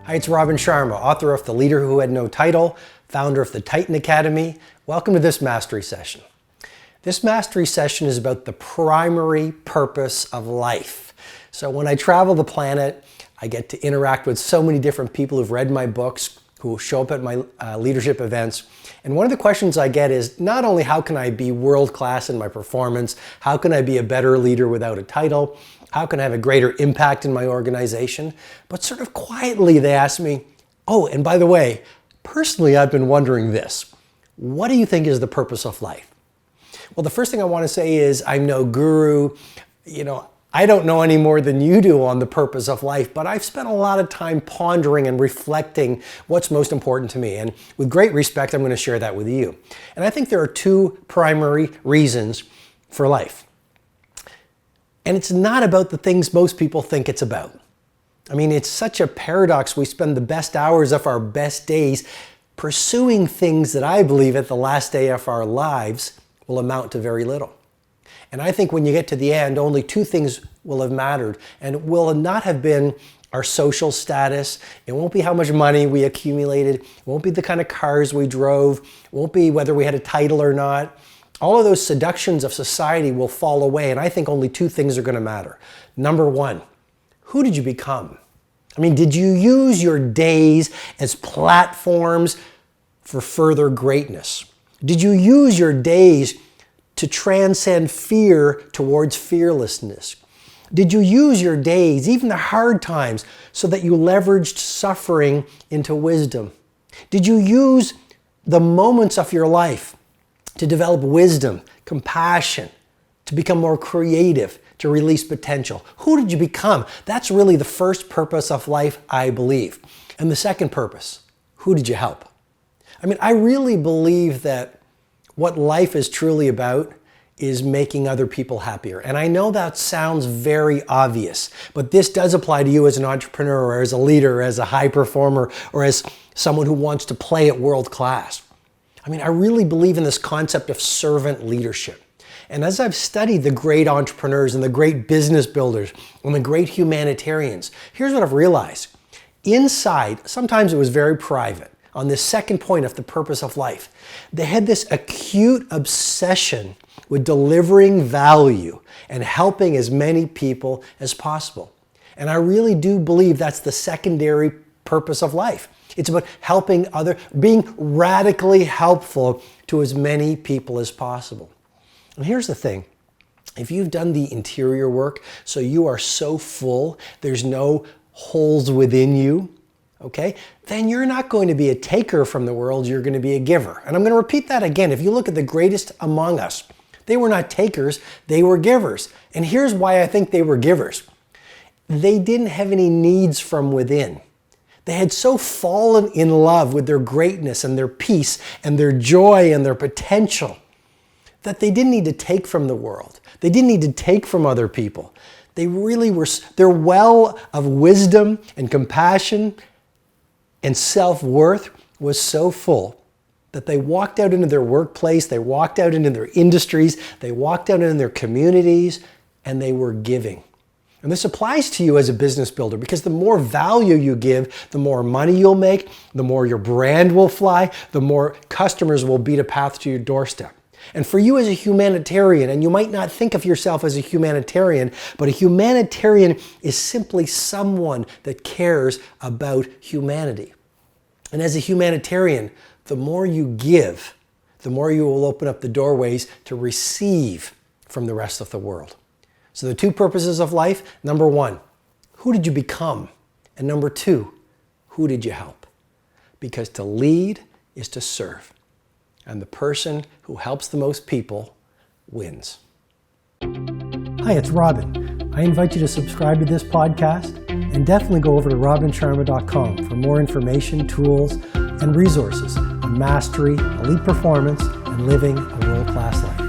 Hi, it's Robin Sharma, author of The Leader Who Had No Title, founder of the Titan Academy. Welcome to this mastery session. This mastery session is about the primary purpose of life. So when I travel the planet, I get to interact with so many different people who've read my books, who show up at my leadership events. And one of the questions I get is not only how can I be world-class in my performance, how can I be a better leader without a title, how can I have a greater impact in my organization, but sort of quietly they ask me, oh, and by the way, personally I've been wondering this, what do you think is the purpose of life? Well, the first thing I want to say is I'm no guru, I don't know any more than you do on the purpose of life, but I've spent a lot of time pondering and reflecting what's most important to me. And with great respect, I'm going to share that with you. And I think there are two primary reasons for life. And it's not about the things most people think it's about. I mean, it's such a paradox. We spend the best hours of our best days pursuing things that I believe at the last day of our lives will amount to very little. And I think when you get to the end, only two things will have mattered, and it will not have been our social status. It won't be how much money we accumulated. It won't be the kind of cars we drove. It won't be whether we had a title or not. All of those seductions of society will fall away, and I think only two things are going to matter. Number one, who did you become? I mean, did you use your days as platforms for further greatness? Did you use your days to transcend fear towards fearlessness? Did you use your days, even the hard times, so that you leveraged suffering into wisdom? Did you use the moments of your life to develop wisdom, compassion, to become more creative, to release potential? Who did you become? That's really the first purpose of life, I believe. And the second purpose, who did you help? I mean, I really believe that what life is truly about is making other people happier. And I know that sounds very obvious, but this does apply to you as an entrepreneur or as a leader, or as a high performer, or as someone who wants to play at world class. I mean, I really believe in this concept of servant leadership. And as I've studied the great entrepreneurs and the great business builders and the great humanitarians, here's what I've realized. Inside, sometimes it was very private, on this second point of the purpose of life, they had this acute obsession with delivering value and helping as many people as possible. And I really do believe that's the secondary purpose of life. It's about helping being radically helpful to as many people as possible. And here's the thing. If you've done the interior work, so you are so full, there's no holes within you, okay, then you're not going to be a taker from the world, you're going to be a giver. And I'm going to repeat that again. If you look at the greatest among us, they were not takers, they were givers. And here's why I think they were givers. They didn't have any needs from within. They had so fallen in love with their greatness and their peace and their joy and their potential that they didn't need to take from the world. They didn't need to take from other people. They really were, their well of wisdom and compassion and self-worth was so full that they walked out into their workplace, they walked out into their industries, they walked out into their communities, and they were giving. And this applies to you as a business builder because the more value you give, the more money you'll make, the more your brand will fly, the more customers will beat a path to your doorstep. And for you as a humanitarian, and you might not think of yourself as a humanitarian, but a humanitarian is simply someone that cares about humanity. And as a humanitarian, the more you give, the more you will open up the doorways to receive from the rest of the world. So the two purposes of life, number one, who did you become? And number two, who did you help? Because to lead is to serve. And the person who helps the most people wins. Hi, it's Robin. I invite you to subscribe to this podcast and definitely go over to robinsharma.com for more information, tools, and resources on mastery, elite performance, and living a world-class life.